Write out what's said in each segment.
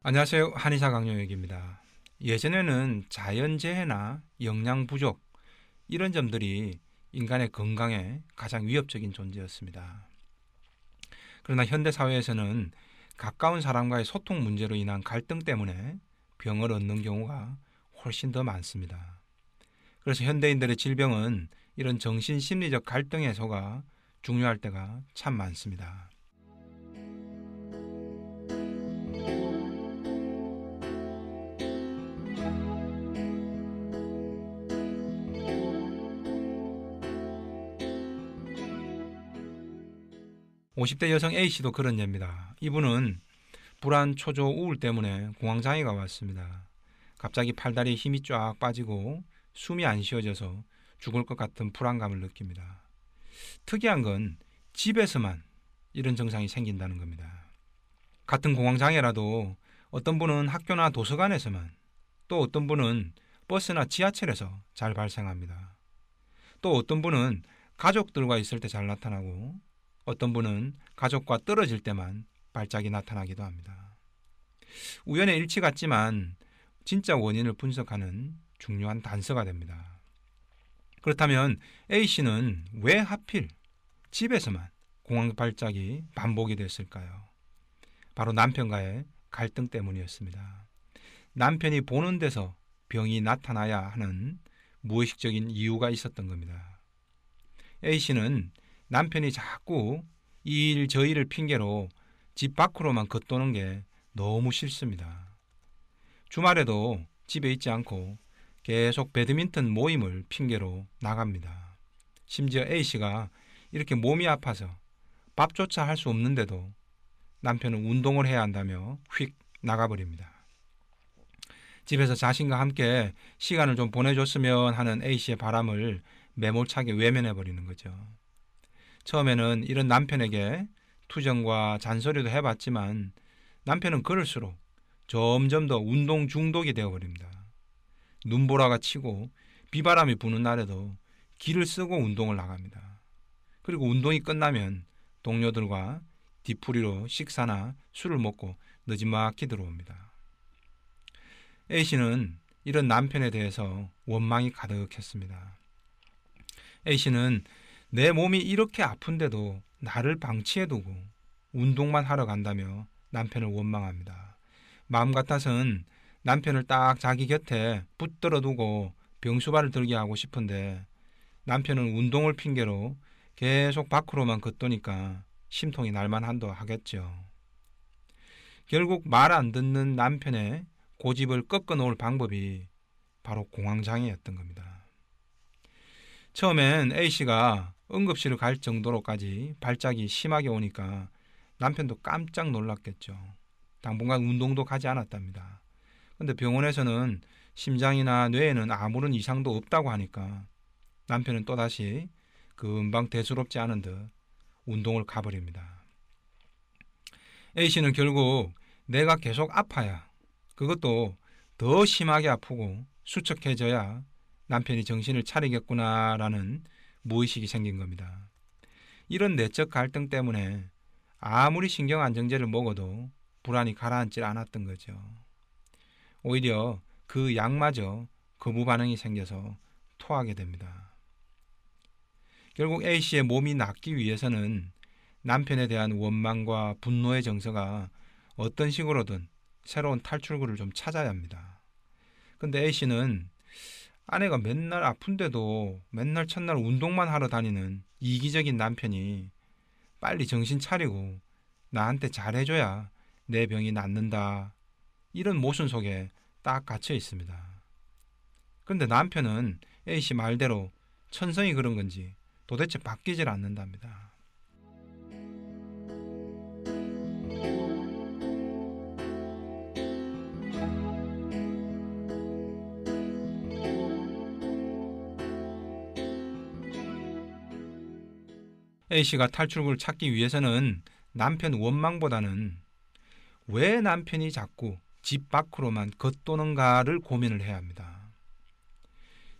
안녕하세요. 한의사 강용혁입니다. 예전에는 자연재해나 영양 부족 이런 점들이 인간의 건강에 가장 위협적인 존재였습니다. 그러나 현대 사회에서는 가까운 사람과의 소통 문제로 인한 갈등 때문에 병을 얻는 경우가 훨씬 더 많습니다. 그래서 현대인들의 질병은 이런 정신심리적 갈등 해소가 중요할 때가 참 많습니다. 50대 여성 A씨도 그런 예입니다. 이분은 불안, 초조, 우울 때문에 공황장애가 왔습니다. 갑자기 팔다리에 힘이 쫙 빠지고 숨이 안 쉬어져서 죽을 것 같은 불안감을 느낍니다. 특이한 건 집에서만 이런 증상이 생긴다는 겁니다. 같은 공황장애라도 어떤 분은 학교나 도서관에서만, 또 어떤 분은 버스나 지하철에서 잘 발생합니다. 또 어떤 분은 가족들과 있을 때 잘 나타나고, 어떤 분은 가족과 떨어질 때만 발작이 나타나기도 합니다. 우연의 일치 같지만 진짜 원인을 분석하는 중요한 단서가 됩니다. 그렇다면 A씨는 왜 하필 집에서만 공황 발작이 반복이 됐을까요? 바로 남편과의 갈등 때문이었습니다. 남편이 보는 데서 병이 나타나야 하는 무의식적인 이유가 있었던 겁니다. A씨는 남편이 자꾸 이 일 저 일을 핑계로 집 밖으로만 겉도는 게 너무 싫습니다. 주말에도 집에 있지 않고 계속 배드민턴 모임을 핑계로 나갑니다. 심지어 A씨가 이렇게 몸이 아파서 밥조차 할 수 없는데도 남편은 운동을 해야 한다며 휙 나가버립니다. 집에서 자신과 함께 시간을 좀 보내줬으면 하는 A씨의 바람을 매몰차게 외면해버리는 거죠. 처음에는 이런 남편에게 투정과 잔소리도 해봤지만 남편은 그럴수록 점점 더 운동 중독이 되어버립니다. 눈보라가 치고 비바람이 부는 날에도 기를 쓰고 운동을 나갑니다. 그리고 운동이 끝나면 동료들과 뒤풀이로 식사나 술을 먹고 느지막이 들어옵니다. A씨는 이런 남편에 대해서 원망이 가득했습니다. A씨는 내 몸이 이렇게 아픈데도 나를 방치해두고 운동만 하러 간다며 남편을 원망합니다. 마음 같아서는 남편을 딱 자기 곁에 붙들어 두고 병수발을 들게 하고 싶은데 남편은 운동을 핑계로 계속 밖으로만 걷도니까 심통이 날만한도 하겠죠. 결국 말 안 듣는 남편의 고집을 꺾어 놓을 방법이 바로 공황장애였던 겁니다. 처음엔 A씨가 응급실을 갈 정도로까지 발작이 심하게 오니까 남편도 깜짝 놀랐겠죠. 당분간 운동도 가지 않았답니다. 근데 병원에서는 심장이나 뇌에는 아무런 이상도 없다고 하니까 남편은 또다시 금방 대수롭지 않은 듯 운동을 가버립니다. A씨는 결국 내가 계속 아파야, 그것도 더 심하게 아프고 수척해져야 남편이 정신을 차리겠구나라는 무의식이 생긴 겁니다. 이런 내적 갈등 때문에 아무리 신경안정제를 먹어도 불안이 가라앉질 않았던 거죠. 오히려 그 약마저 거부 반응이 생겨서 토하게 됩니다. 결국 A씨의 몸이 낫기 위해서는 남편에 대한 원망과 분노의 정서가 어떤 식으로든 새로운 탈출구를 좀 찾아야 합니다. 근데 A씨는 아내가 맨날 아픈데도 맨날 첫날 운동만 하러 다니는 이기적인 남편이 빨리 정신 차리고 나한테 잘해줘야 내 병이 낫는다, 이런 모순 속에 딱 갇혀 있습니다. 그런데 남편은 A씨 말대로 천성이 그런 건지 도대체 바뀌질 않는답니다. A씨가 탈출구를 찾기 위해서는 남편 원망보다는 왜 남편이 자꾸 집 밖으로만 겉도는가를 고민을 해야 합니다.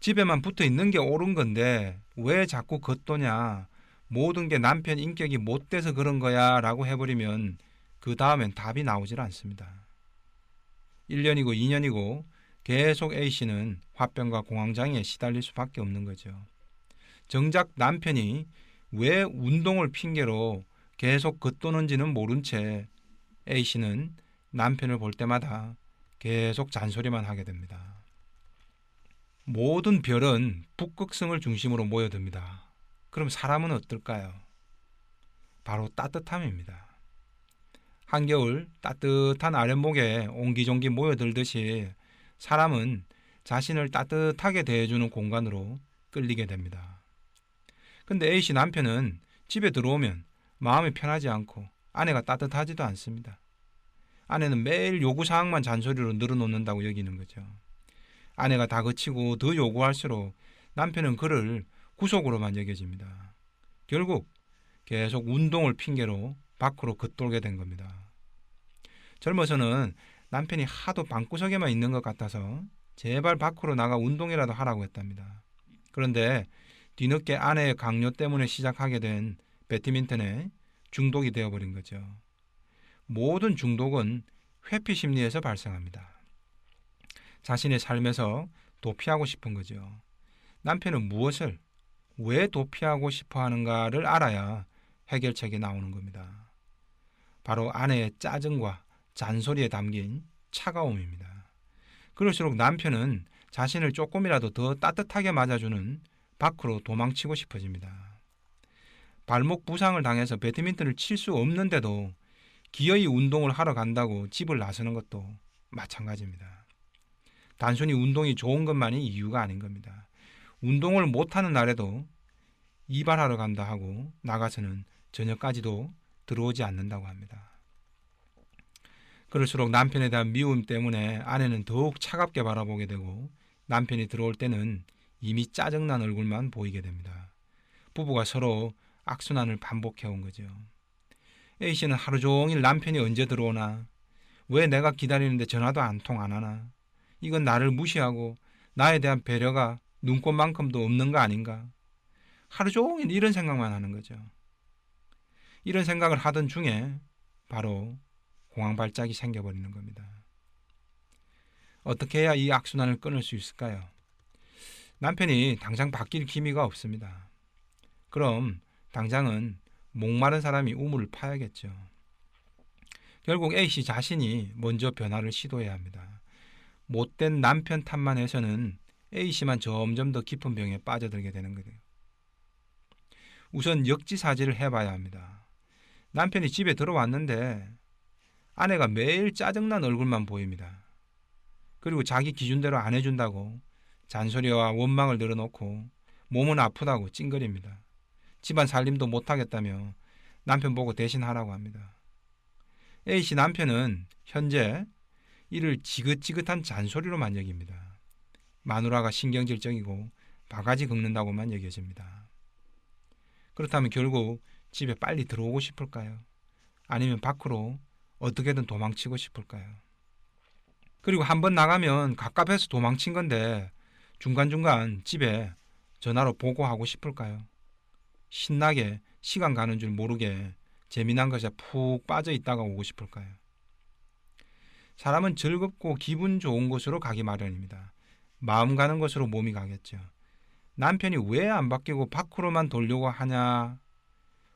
집에만 붙어 있는 게 옳은 건데 왜 자꾸 겉도냐, 모든 게 남편 인격이 못돼서 그런 거야 라고 해버리면 그 다음엔 답이 나오질 않습니다. 1년이고 2년이고 계속 A씨는 화병과 공황장애에 시달릴 수밖에 없는 거죠. 정작 남편이 왜 운동을 핑계로 계속 겉도는지는 모른 채 A씨는 남편을 볼 때마다 계속 잔소리만 하게 됩니다. 모든 별은 북극성을 중심으로 모여듭니다. 그럼 사람은 어떨까요? 바로 따뜻함입니다. 한겨울 따뜻한 아랫목에 옹기종기 모여들듯이 사람은 자신을 따뜻하게 대해주는 공간으로 끌리게 됩니다. 근데 A씨 남편은 집에 들어오면 마음이 편하지 않고 아내가 따뜻하지도 않습니다. 아내는 매일 요구사항만 잔소리로 늘어놓는다고 여기는 거죠. 아내가 다그치고 더 요구할수록 남편은 그를 구속으로만 여겨집니다. 결국 계속 운동을 핑계로 밖으로 겉돌게 된 겁니다. 젊어서는 남편이 하도 방구석에만 있는 것 같아서 제발 밖으로 나가 운동이라도 하라고 했답니다. 그런데 뒤늦게 아내의 강요 때문에 시작하게 된 배드민턴에 중독이 되어버린 거죠. 모든 중독은 회피 심리에서 발생합니다. 자신의 삶에서 도피하고 싶은 거죠. 남편은 무엇을, 왜 도피하고 싶어 하는가를 알아야 해결책이 나오는 겁니다. 바로 아내의 짜증과 잔소리에 담긴 차가움입니다. 그럴수록 남편은 자신을 조금이라도 더 따뜻하게 맞아주는 밖으로 도망치고 싶어집니다. 발목 부상을 당해서 배드민턴을 칠 수 없는데도 기어이 운동을 하러 간다고 집을 나서는 것도 마찬가지입니다. 단순히 운동이 좋은 것만이 이유가 아닌 겁니다. 운동을 못하는 날에도 이발하러 간다 하고 나가서는 저녁까지도 들어오지 않는다고 합니다. 그럴수록 남편에 대한 미움 때문에 아내는 더욱 차갑게 바라보게 되고 남편이 들어올 때는 이미 짜증난 얼굴만 보이게 됩니다. 부부가 서로 악순환을 반복해온 거죠. A씨는 하루 종일 남편이 언제 들어오나, 왜 내가 기다리는데 전화도 안 하나, 이건 나를 무시하고 나에 대한 배려가 눈꽃만큼도 없는 거 아닌가, 하루 종일 이런 생각만 하는 거죠. 이런 생각을 하던 중에 바로 공황발작이 생겨버리는 겁니다. 어떻게 해야 이 악순환을 끊을 수 있을까요? 남편이 당장 바뀔 기미가 없습니다. 그럼 당장은 목마른 사람이 우물을 파야겠죠. 결국 A씨 자신이 먼저 변화를 시도해야 합니다. 못된 남편 탓만 해서는 A씨만 점점 더 깊은 병에 빠져들게 되는 거예요. 우선 역지사지를 해봐야 합니다. 남편이 집에 들어왔는데 아내가 매일 짜증난 얼굴만 보입니다. 그리고 자기 기준대로 안 해준다고 잔소리와 원망을 늘어놓고 몸은 아프다고 찡그립니다. 집안 살림도 못하겠다며 남편 보고 대신 하라고 합니다. A씨 남편은 현재 이를 지긋지긋한 잔소리로만 여깁니다. 마누라가 신경질적이고 바가지 긁는다고만 여겨집니다. 그렇다면 결국 집에 빨리 들어오고 싶을까요? 아니면 밖으로 어떻게든 도망치고 싶을까요? 그리고 한번 나가면 갑갑해서 도망친 건데 중간중간 집에 전화로 보고하고 싶을까요? 신나게 시간 가는 줄 모르게 재미난 것에 푹 빠져 있다가 오고 싶을까요? 사람은 즐겁고 기분 좋은 곳으로 가기 마련입니다. 마음 가는 곳으로 몸이 가겠죠. 남편이 왜 안 바뀌고 밖으로만 돌려고 하냐,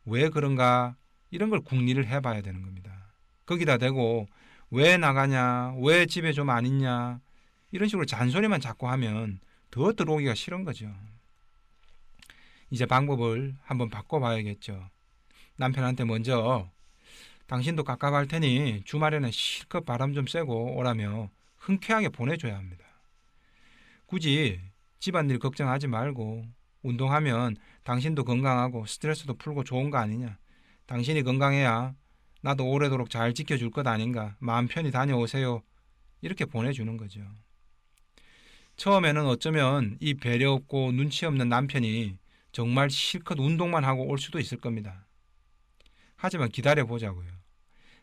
왜 그런가, 이런 걸 궁리를 해봐야 되는 겁니다. 거기다 대고 왜 나가냐, 왜 집에 좀 안 있냐, 이런 식으로 잔소리만 자꾸 하면 더 들어오기가 싫은 거죠. 이제 방법을 한번 바꿔봐야겠죠. 남편한테 먼저 당신도 갑갑할 테니 주말에는 실컷 바람 좀 쐬고 오라며 흔쾌하게 보내줘야 합니다. 굳이 집안일 걱정하지 말고 운동하면 당신도 건강하고 스트레스도 풀고 좋은 거 아니냐. 당신이 건강해야 나도 오래도록 잘 지켜줄 것 아닌가. 마음 편히 다녀오세요. 이렇게 보내주는 거죠. 처음에는 어쩌면 이 배려 없고 눈치 없는 남편이 정말 실컷 운동만 하고 올 수도 있을 겁니다. 하지만 기다려보자고요.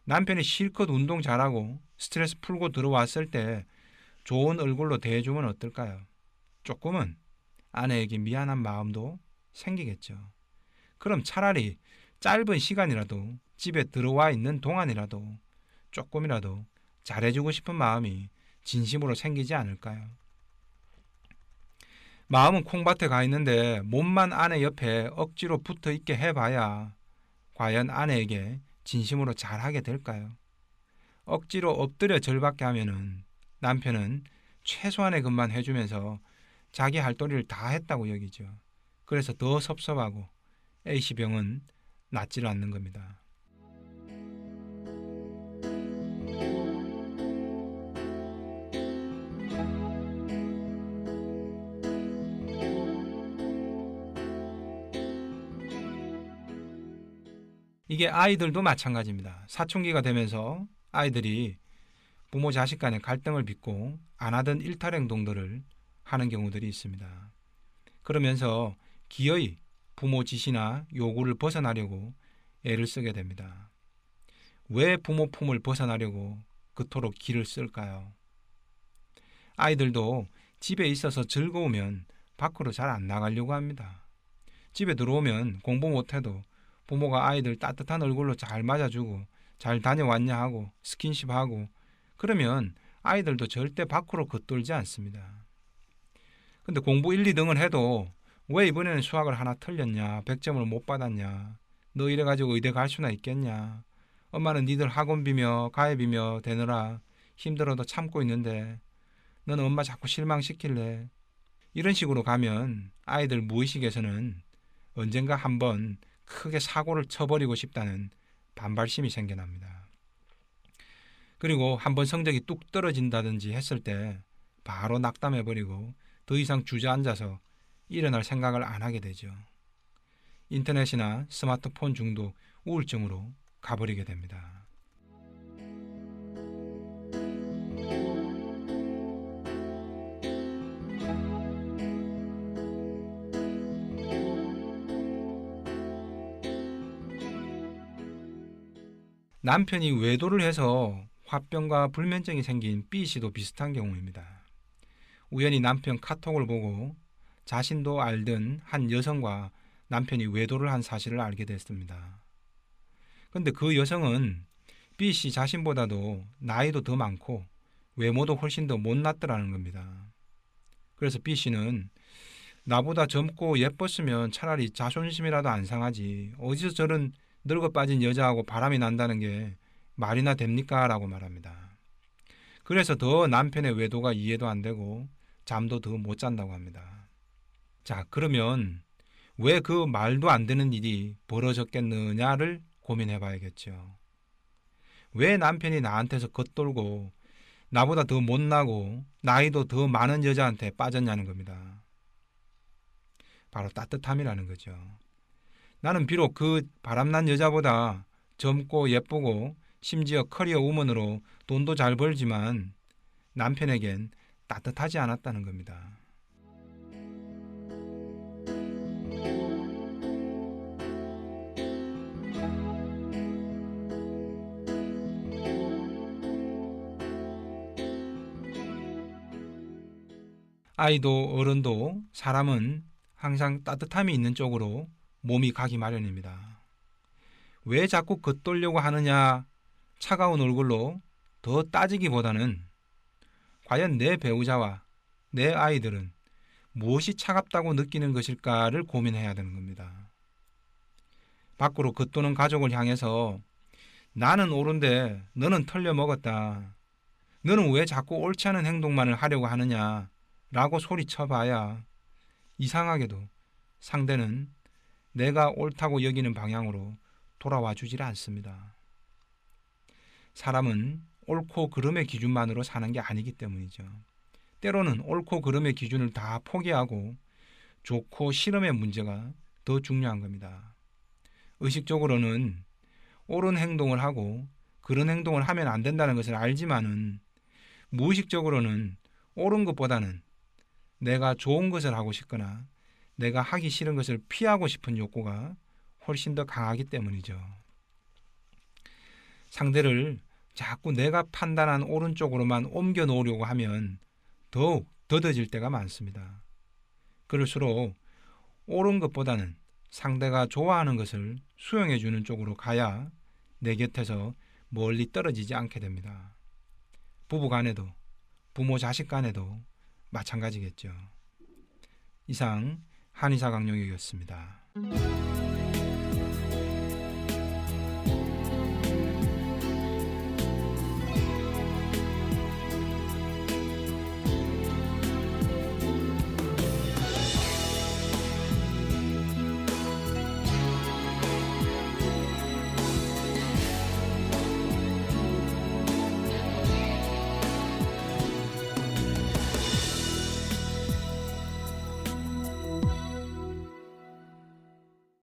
남편이 실컷 운동 잘하고 스트레스 풀고 들어왔을 때 좋은 얼굴로 대해주면 어떨까요? 조금은 아내에게 미안한 마음도 생기겠죠. 그럼 차라리 짧은 시간이라도 집에 들어와 있는 동안이라도 조금이라도 잘해주고 싶은 마음이 진심으로 생기지 않을까요? 마음은 콩밭에 가 있는데 몸만 아내 옆에 억지로 붙어 있게 해봐야 과연 아내에게 진심으로 잘하게 될까요? 억지로 엎드려 절받게 하면은 남편은 최소한의 것만 해주면서 자기 할 도리를 다 했다고 여기죠. 그래서 더 섭섭하고 A씨병은 낫지를 않는 겁니다. 이게 아이들도 마찬가지입니다. 사춘기가 되면서 아이들이 부모 자식 간의 갈등을 빚고 안 하던 일탈 행동들을 하는 경우들이 있습니다. 그러면서 기어이 부모 지시나 요구를 벗어나려고 애를 쓰게 됩니다. 왜 부모 품을 벗어나려고 그토록 기를 쓸까요? 아이들도 집에 있어서 즐거우면 밖으로 잘 안 나가려고 합니다. 집에 들어오면 공부 못해도 부모가 아이들 따뜻한 얼굴로 잘 맞아주고 잘 다녀왔냐 하고 스킨십하고 그러면 아이들도 절대 밖으로 겉돌지 않습니다. 근데 공부 1, 2등을 해도 왜 이번에는 수학을 하나 틀렸냐, 100점을 못 받았냐, 너 이래가지고 의대 갈 수나 있겠냐, 엄마는 니들 학원비며 가입이며 되느라 힘들어도 참고 있는데 너는 엄마 자꾸 실망시킬래. 이런 식으로 가면 아이들 무의식에서는 언젠가 한번 크게 사고를 쳐버리고 싶다는 반발심이 생겨납니다. 그리고 한번 성적이 뚝 떨어진다든지 했을 때 바로 낙담해버리고 더 이상 주저앉아서 일어날 생각을 안 하게 되죠. 인터넷이나 스마트폰 중독 우울증으로 가버리게 됩니다. 남편이 외도를 해서 화병과 불면증이 생긴 B씨도 비슷한 경우입니다. 우연히 남편 카톡을 보고 자신도 알던 한 여성과 남편이 외도를 한 사실을 알게 됐습니다. 그런데 그 여성은 B씨 자신보다도 나이도 더 많고 외모도 훨씬 더 못났더라는 겁니다. 그래서 B씨는 나보다 젊고 예뻤으면 차라리 자존심이라도 안 상하지 어디서 저런 늙어 빠진 여자하고 바람이 난다는 게 말이나 됩니까? 라고 말합니다. 그래서 더 남편의 외도가 이해도 안 되고 잠도 더 못 잔다고 합니다. 자, 그러면 왜 그 말도 안 되는 일이 벌어졌겠느냐를 고민해 봐야겠죠. 왜 남편이 나한테서 겉돌고 나보다 더 못나고 나이도 더 많은 여자한테 빠졌냐는 겁니다. 바로 따뜻함이라는 거죠. 나는 비록 그 바람난 여자보다 젊고 예쁘고 심지어 커리어 우먼으로 돈도 잘 벌지만 남편에겐 따뜻하지 않았다는 겁니다. 아이도 어른도 사람은 항상 따뜻함이 있는 쪽으로 몸이 가기 마련입니다. 왜 자꾸 겉돌려고 하느냐 차가운 얼굴로 더 따지기보다는 과연 내 배우자와 내 아이들은 무엇이 차갑다고 느끼는 것일까를 고민해야 되는 겁니다. 밖으로 겉도는 가족을 향해서 나는 옳은데 너는 털려먹었다. 너는 왜 자꾸 옳지 않은 행동만을 하려고 하느냐 라고 소리쳐봐야 이상하게도 상대는 내가 옳다고 여기는 방향으로 돌아와 주질 않습니다. 사람은 옳고 그름의 기준만으로 사는 게 아니기 때문이죠. 때로는 옳고 그름의 기준을 다 포기하고 좋고 싫음의 문제가 더 중요한 겁니다. 의식적으로는 옳은 행동을 하고 그런 행동을 하면 안 된다는 것을 알지만은 무의식적으로는 옳은 것보다는 내가 좋은 것을 하고 싶거나 내가 하기 싫은 것을 피하고 싶은 욕구가 훨씬 더 강하기 때문이죠. 상대를 자꾸 내가 판단한 옳은 쪽으로만 옮겨 놓으려고 하면 더욱 더뎌질 때가 많습니다. 그럴수록 옳은 것보다는 상대가 좋아하는 것을 수용해 주는 쪽으로 가야 내 곁에서 멀리 떨어지지 않게 됩니다. 부부간에도 부모 자식 간에도 마찬가지겠죠. 이상 한의사 강용혁이었습니다.